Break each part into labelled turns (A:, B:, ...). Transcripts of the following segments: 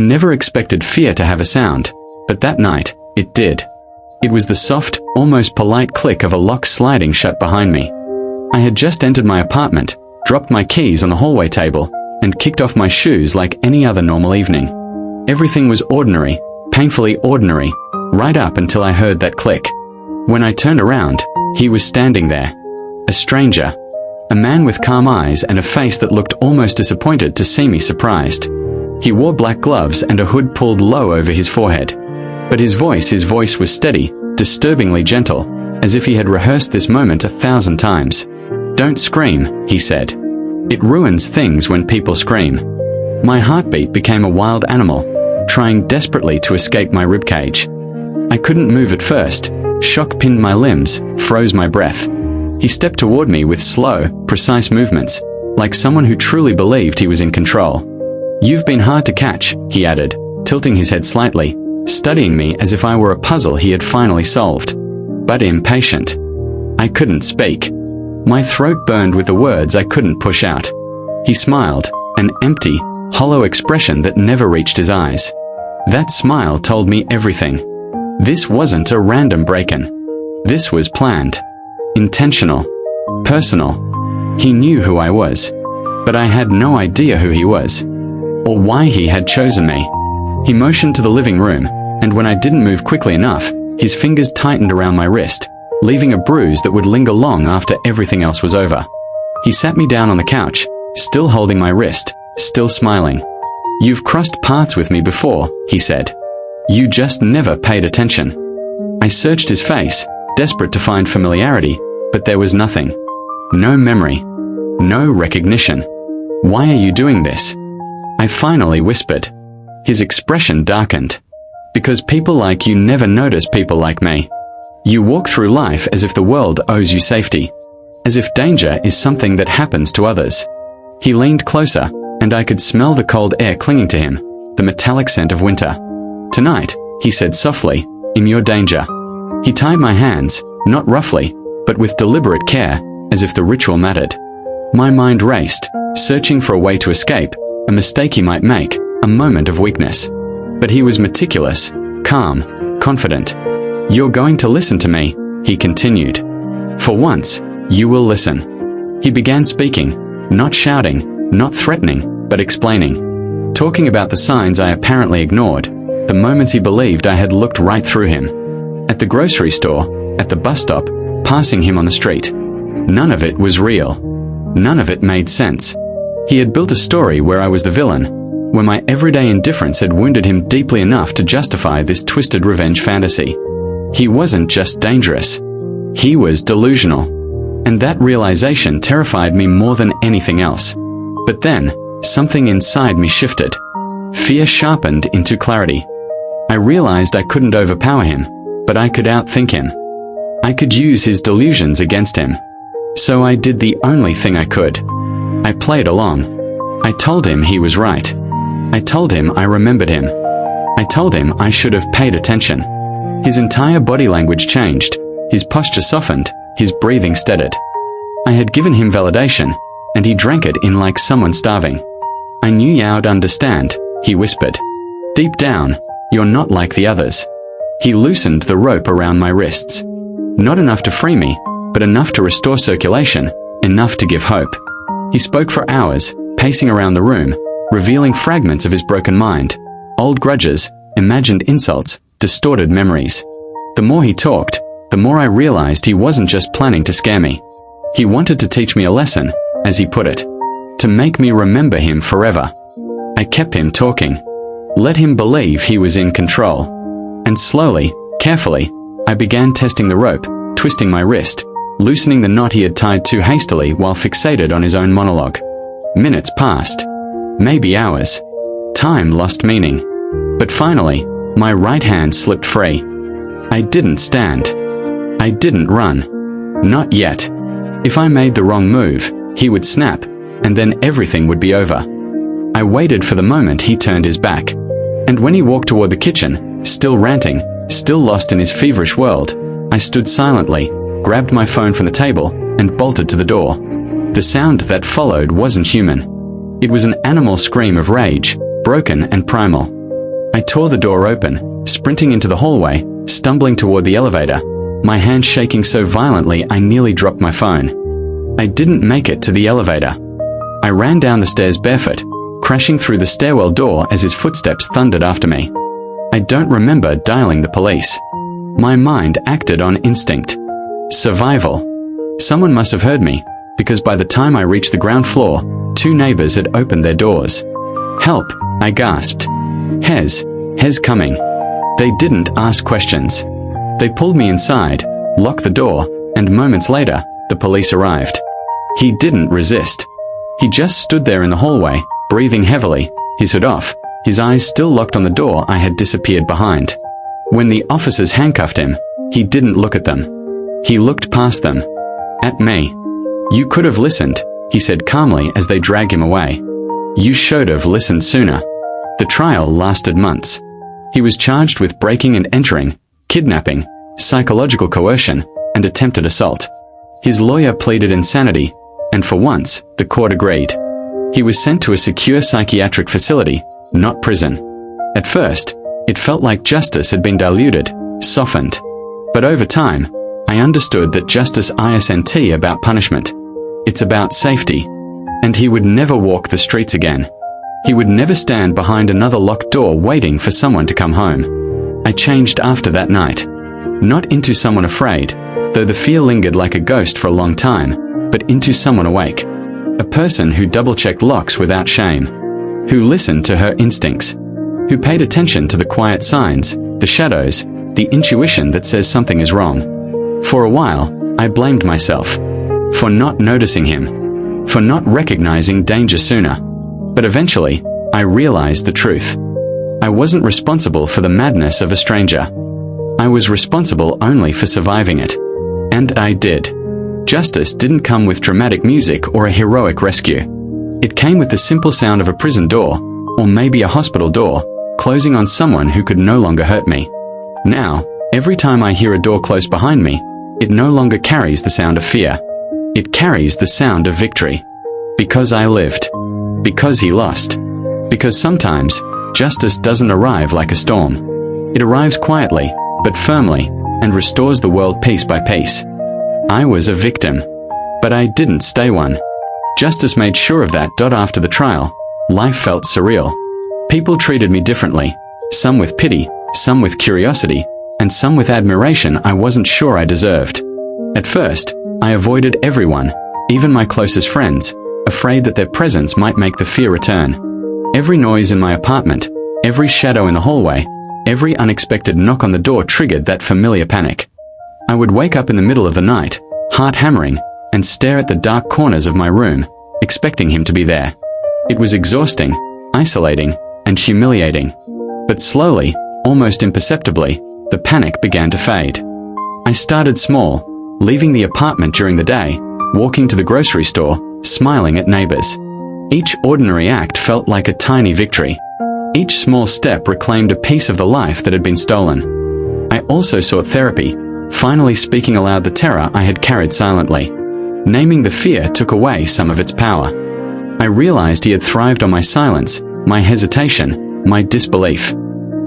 A: never expected fear to have a sound, but that night, it did. It was the soft, almost polite click of a lock sliding shut behind me. I had just entered my apartment, dropped my keys on the hallway table, and kicked off my shoes like any other normal evening. Everything was ordinary, painfully ordinary, right up until I heard that click. When I turned around, he was standing there. A stranger. A man with calm eyes and a face that looked almost disappointed to see me surprised. He wore black gloves and a hood pulled low over his forehead. But his voice was steady, disturbingly gentle, as if he had rehearsed this moment 1,000 times. "Don't scream," he said. "It ruins things when people scream." My heartbeat became a wild animal, trying desperately to escape my ribcage. I couldn't move at first. Shock pinned my limbs, froze my breath. He stepped toward me with slow, precise movements, like someone who truly believed he was in control. "You've been hard to catch," he added, tilting his head slightly, studying me as if I were a puzzle he had finally solved. But impatient. I couldn't speak. My throat burned with the words I couldn't push out. He smiled, an empty, hollow expression that never reached his eyes. That smile told me everything. This wasn't a random break-in. This was planned. Intentional. Personal. He knew who I was. But I had no idea who he was. Or why he had chosen me. He motioned to the living room, and when I didn't move quickly enough, his fingers tightened around my wrist, leaving a bruise that would linger long after everything else was over. He sat me down on the couch, still holding my wrist, still smiling. "You've crossed paths with me before," he said. "You just never paid attention." I searched his face, desperate to find familiarity, but there was nothing. No memory. No recognition. "Why are you doing this?" I finally whispered. His expression darkened. "Because people like you never notice people like me. You walk through life as if the world owes you safety. As if danger is something that happens to others." He leaned closer, and I could smell the cold air clinging to him, the metallic scent of winter. "Tonight," he said softly, "in your danger." He tied my hands, not roughly, but with deliberate care, as if the ritual mattered. My mind raced, searching for a way to escape, a mistake he might make, a moment of weakness. But he was meticulous, calm, confident. "You're going to listen to me," he continued. "For once, you will listen." He began speaking, not shouting, not threatening, but explaining. Talking about the signs I apparently ignored, the moments he believed I had looked right through him. At the grocery store, at the bus stop, passing him on the street. None of it was real. None of it made sense. He had built a story where I was the villain, where my everyday indifference had wounded him deeply enough to justify this twisted revenge fantasy. He wasn't just dangerous. He was delusional. And that realization terrified me more than anything else. But then, something inside me shifted. Fear sharpened into clarity. I realized I couldn't overpower him, but I could outthink him. I could use his delusions against him. So I did the only thing I could. I played along. I told him he was right. I told him I remembered him. I told him I should have paid attention. His entire body language changed, his posture softened, his breathing steadied. I had given him validation, and he drank it in like someone starving. "I knew you'd understand," he whispered. "Deep down, you're not like the others." He loosened the rope around my wrists. Not enough to free me, but enough to restore circulation, enough to give hope. He spoke for hours, pacing around the room, revealing fragments of his broken mind, old grudges, imagined insults, distorted memories. The more he talked, the more I realized he wasn't just planning to scare me. He wanted to teach me a lesson, as he put it, to make me remember him forever. I kept him talking. Let him believe he was in control. And slowly, carefully, I began testing the rope, twisting my wrist, loosening the knot he had tied too hastily while fixated on his own monologue. Minutes passed. Maybe hours. Time lost meaning. But finally, my right hand slipped free. I didn't stand. I didn't run. Not yet. If I made the wrong move, he would snap, and then everything would be over. I waited for the moment he turned his back. And when he walked toward the kitchen, still ranting, still lost in his feverish world, I stood silently, grabbed my phone from the table, and bolted to the door. The sound that followed wasn't human. It was an animal scream of rage, broken and primal. I tore the door open, sprinting into the hallway, stumbling toward the elevator, my hand shaking so violently I nearly dropped my phone. I didn't make it to the elevator. I ran down the stairs barefoot, crashing through the stairwell door as his footsteps thundered after me. I don't remember dialing the police. My mind acted on instinct. Survival. Someone must have heard me, because by the time I reached the ground floor, 2 neighbors had opened their doors. "Help," I gasped. Hez coming." They didn't ask questions. They pulled me inside, locked the door, and moments later, the police arrived. He didn't resist. He just stood there in the hallway, breathing heavily, his hood off, his eyes still locked on the door I had disappeared behind. When the officers handcuffed him, he didn't look at them. He looked past them. At me. "You could have listened," he said calmly as they dragged him away. "You should have listened sooner." The trial lasted months. He was charged with breaking and entering, kidnapping, psychological coercion, and attempted assault. His lawyer pleaded insanity, and for once, the court agreed. He was sent to a secure psychiatric facility, not prison. At first, it felt like justice had been diluted, softened. But over time, I understood that justice isn't about punishment. It's about safety. And he would never walk the streets again. He would never stand behind another locked door waiting for someone to come home. I changed after that night. Not into someone afraid, though the fear lingered like a ghost for a long time, but into someone awake. A person who double-checked locks without shame. Who listened to her instincts. Who paid attention to the quiet signs, the shadows, the intuition that says something is wrong. For a while, I blamed myself. For not noticing him. For not recognizing danger sooner. But eventually, I realized the truth. I wasn't responsible for the madness of a stranger. I was responsible only for surviving it. And I did. Justice didn't come with dramatic music or a heroic rescue. It came with the simple sound of a prison door, or maybe a hospital door, closing on someone who could no longer hurt me. Now, every time I hear a door close behind me, it no longer carries the sound of fear. It carries the sound of victory. Because I lived. Because he lost. Because sometimes, justice doesn't arrive like a storm. It arrives quietly, but firmly, and restores the world piece by piece. I was a victim. But I didn't stay one. Justice made sure of that. After the trial, life felt surreal. People treated me differently, some with pity, some with curiosity, and some with admiration I wasn't sure I deserved. At first, I avoided everyone, even my closest friends, afraid that their presence might make the fear return. Every noise in my apartment, every shadow in the hallway, every unexpected knock on the door triggered that familiar panic. I would wake up in the middle of the night, heart hammering, and stare at the dark corners of my room, expecting him to be there. It was exhausting, isolating, and humiliating. But slowly, almost imperceptibly, the panic began to fade. I started small, leaving the apartment during the day, walking to the grocery store, smiling at neighbors. Each ordinary act felt like a tiny victory. Each small step reclaimed a piece of the life that had been stolen. I also sought therapy, finally speaking aloud the terror I had carried silently. Naming the fear took away some of its power. I realized he had thrived on my silence, my hesitation, my disbelief.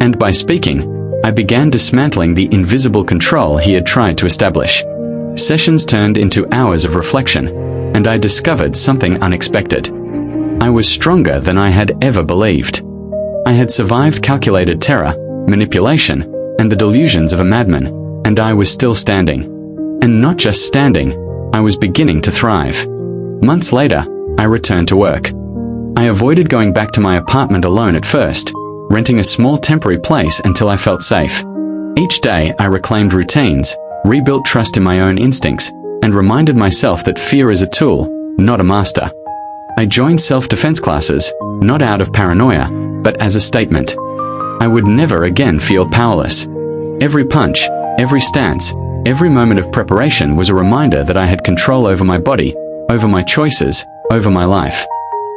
A: And by speaking, I began dismantling the invisible control he had tried to establish. Sessions turned into hours of reflection, and I discovered something unexpected. I was stronger than I had ever believed. I had survived calculated terror, manipulation, and the delusions of a madman, and I was still standing. And not just standing, I was beginning to thrive. Months later, I returned to work. I avoided going back to my apartment alone at first, renting a small temporary place until I felt safe. Each day, I reclaimed routines, rebuilt trust in my own instincts, and reminded myself that fear is a tool, not a master. I joined self-defense classes, not out of paranoia, but as a statement. I would never again feel powerless. Every punch, every stance, every moment of preparation was a reminder that I had control over my body, over my choices, over my life.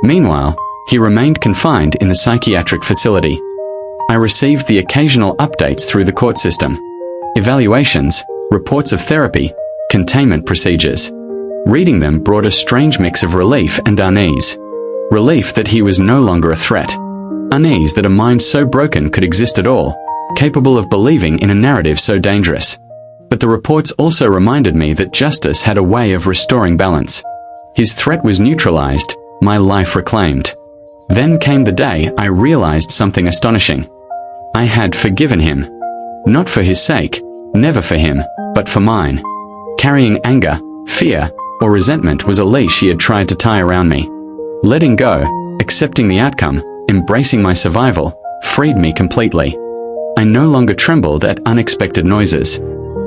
A: Meanwhile, he remained confined in the psychiatric facility. I received the occasional updates through the court system. Evaluations, reports of therapy, containment procedures. Reading them brought a strange mix of relief and unease. Relief that he was no longer a threat. Unease that a mind so broken could exist at all, capable of believing in a narrative so dangerous. But the reports also reminded me that justice had a way of restoring balance. His threat was neutralized, my life reclaimed. Then came the day I realized something astonishing. I had forgiven him. Not for his sake, never for him, but for mine. Carrying anger, fear, or resentment was a leash he had tried to tie around me. Letting go, accepting the outcome, embracing my survival, freed me completely. I no longer trembled at unexpected noises.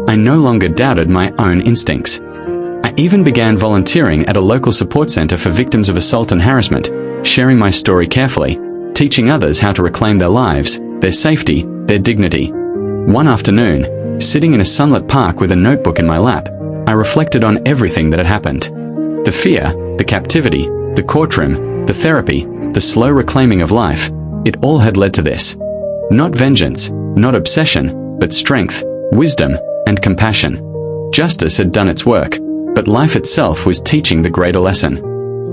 A: I no longer doubted my own instincts. I even began volunteering at a local support center for victims of assault and harassment, sharing my story carefully, teaching others how to reclaim their lives, their safety, their dignity. One afternoon, sitting in a sunlit park with a notebook in my lap, I reflected on everything that had happened. The fear, the captivity, the courtroom, the therapy, the slow reclaiming of life, it all had led to this. Not vengeance, not obsession, but strength, wisdom, and compassion. Justice had done its work, but life itself was teaching the greater lesson.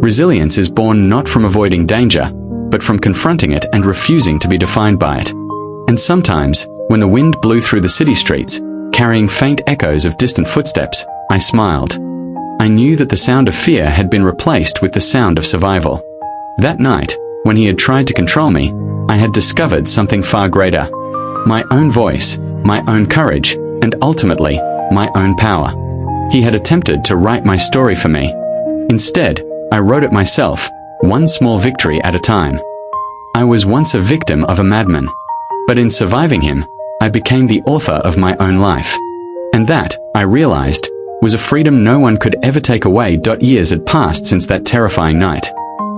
A: Resilience is born not from avoiding danger, but from confronting it and refusing to be defined by it. And sometimes, when the wind blew through the city streets, carrying faint echoes of distant footsteps, I smiled. I knew that the sound of fear had been replaced with the sound of survival. That night, when he had tried to control me, I had discovered something far greater. My own voice, my own courage, and ultimately, my own power. He had attempted to write my story for me. Instead, I wrote it myself, one small victory at a time. I was once a victim of a madman, but in surviving him, I became the author of my own life. And that, I realized, was a freedom no one could ever take away. Years had passed since that terrifying night.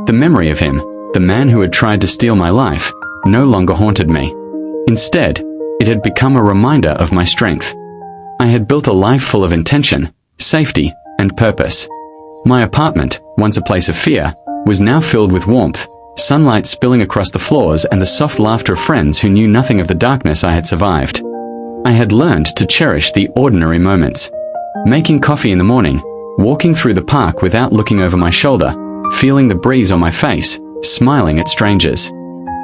A: The memory of him, the man who had tried to steal my life, no longer haunted me. Instead, it had become a reminder of my strength. I had built a life full of intention, safety, and purpose. My apartment, once a place of fear, was now filled with warmth, sunlight spilling across the floors and the soft laughter of friends who knew nothing of the darkness I had survived. I had learned to cherish the ordinary moments. Making coffee in the morning, walking through the park without looking over my shoulder, feeling the breeze on my face, smiling at strangers.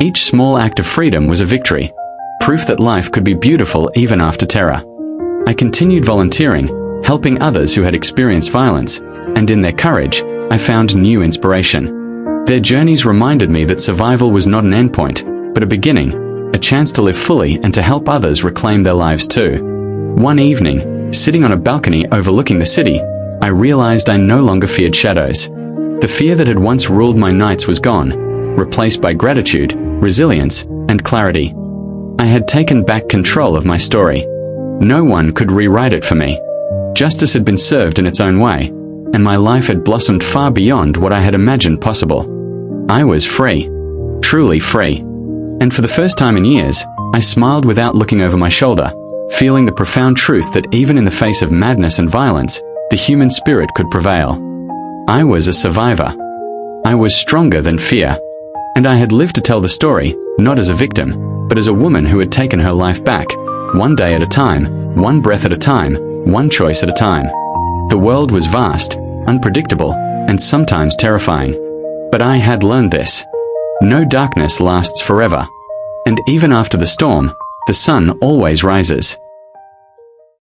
A: Each small act of freedom was a victory, proof that life could be beautiful even after terror. I continued volunteering, helping others who had experienced violence, and in their courage, I found new inspiration. Their journeys reminded me that survival was not an endpoint, but a beginning, a chance to live fully and to help others reclaim their lives too. One evening, sitting on a balcony overlooking the city, I realized I no longer feared shadows. The fear that had once ruled my nights was gone, replaced by gratitude, resilience, and clarity. I had taken back control of my story. No one could rewrite it for me. Justice had been served in its own way, and my life had blossomed far beyond what I had imagined possible. I was free, truly free. And for the first time in years, I smiled without looking over my shoulder, feeling the profound truth that even in the face of madness and violence, the human spirit could prevail. I was a survivor. I was stronger than fear. And I had lived to tell the story, not as a victim, but as a woman who had taken her life back, one day at a time, one breath at a time, one choice at a time. The world was vast, unpredictable, and sometimes terrifying. But I had learned this. No darkness lasts forever. And even after the storm, the sun always rises.